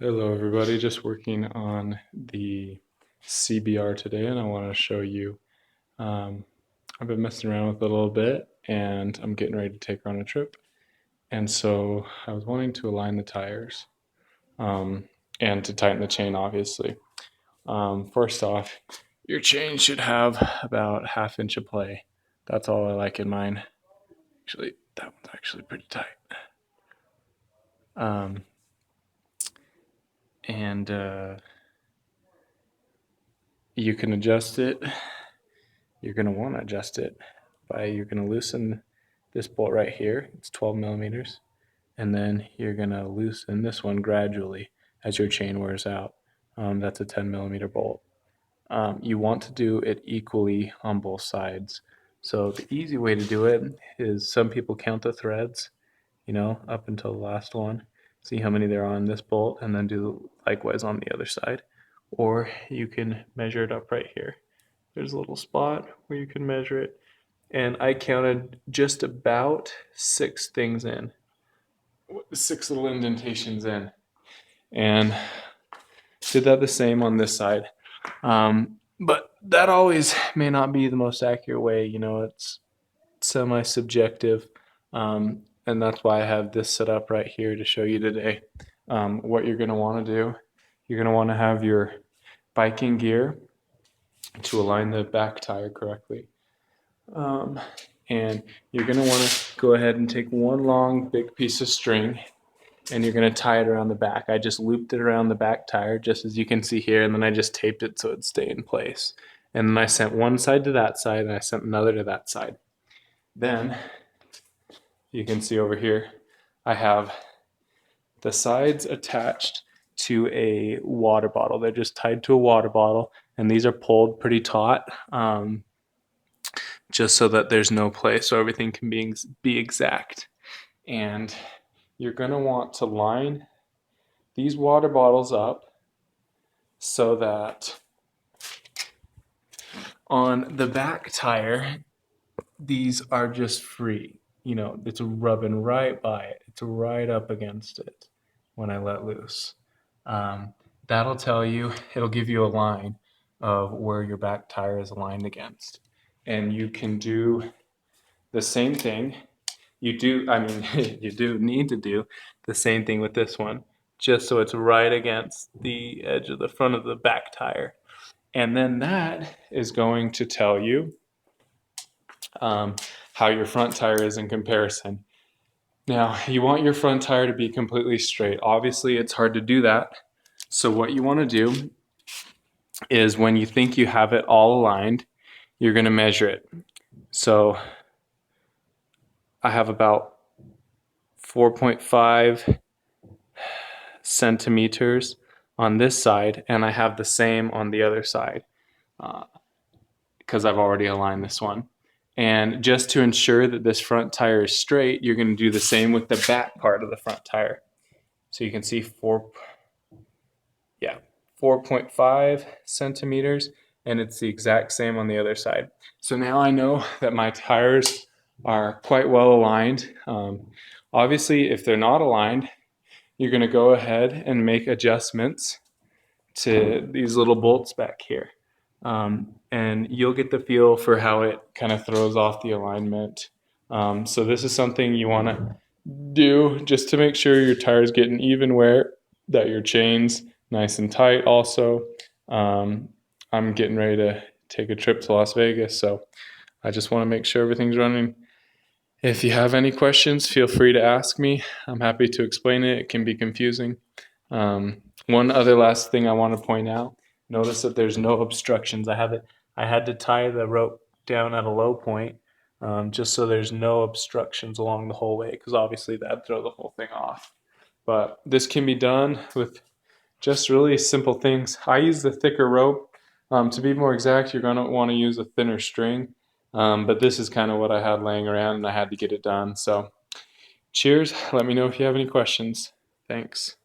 Hello everybody, just working on the CBR today and I want to show you, I've been messing around with it a little bit and I'm getting ready to take her on a trip, and so I was wanting to align the tires um, and to tighten the chain obviously. First off, your chain should have about ½ inch of play. That's all I like in mine. Actually, that one's actually pretty tight. Um, and You can adjust it. You're going to want to adjust it you're going to loosen this bolt right here. It's 12 millimeters. And then you're going to loosen this one gradually as your chain wears out. That's a 10 millimeter bolt. You want to do it equally on both sides. So the easy way to do it is, some people count the threads, up until the last one. See how many there are on this bolt and then do likewise on the other side. Or you can measure it up right here. There's a little spot where you can measure it. And I counted just about 6 little indentations in. And did that the same on this side. But that always may not be the most accurate way. It's semi-subjective. And that's why I have this set up right here to show you today. What you're going to want to do, you're going to want to have your biking gear to align the back tire correctly. And you're going to want to go ahead and take one long big piece of string and you're going to tie it around the back. I just looped it around the back tire just as you can see here, and then I just taped it so it'd stay in place. And then I sent one side to that side and I sent another to that side. Then you can see over here I have the sides attached to a water bottle. They're just tied to a water bottle, and these are pulled pretty taut, just so that there's no play, so everything can be exact. And you're going to want to line these water bottles up so that on the back tire, these are just free. It's rubbing right by it. It's right up against it when I let loose. That'll tell you, it'll give you a line of where your back tire is aligned against. And you can do the same thing. You do need to do the same thing with this one, just so it's right against the edge of the front of the back tire. And then that is going to tell you how your front tire is in comparison. Now, you want your front tire to be completely straight. Obviously, it's hard to do that. So what you want to do is, when you think you have it all aligned, you're going to measure it. So I have about 4.5 centimeters on this side, and I have the same on the other side because I've already aligned this one. And just to ensure that this front tire is straight, you're going to do the same with the back part of the front tire. So you can see 4.5 centimeters, and it's the exact same on the other side. So now I know that my tires are quite well aligned. Obviously, if they're not aligned, you're going to go ahead and make adjustments to these little bolts back here. And you'll get the feel for how it kind of throws off the alignment. So this is something you want to do just to make sure your tire's getting even wear, that your chain's nice and tight also. I'm getting ready to take a trip to Las Vegas, so I just want to make sure everything's running. If you have any questions, feel free to ask me. I'm happy to explain it. It can be confusing. One other last thing I want to point out, notice that there's no obstructions. I had to tie the rope down at a low point, just so there's no obstructions along the whole way, because obviously that'd throw the whole thing off. But this can be done with just really simple things. I use the thicker rope. To be more exact, you're going to want to use a thinner string. But this is kind of what I had laying around, and I had to get it done. So cheers. Let me know if you have any questions. Thanks.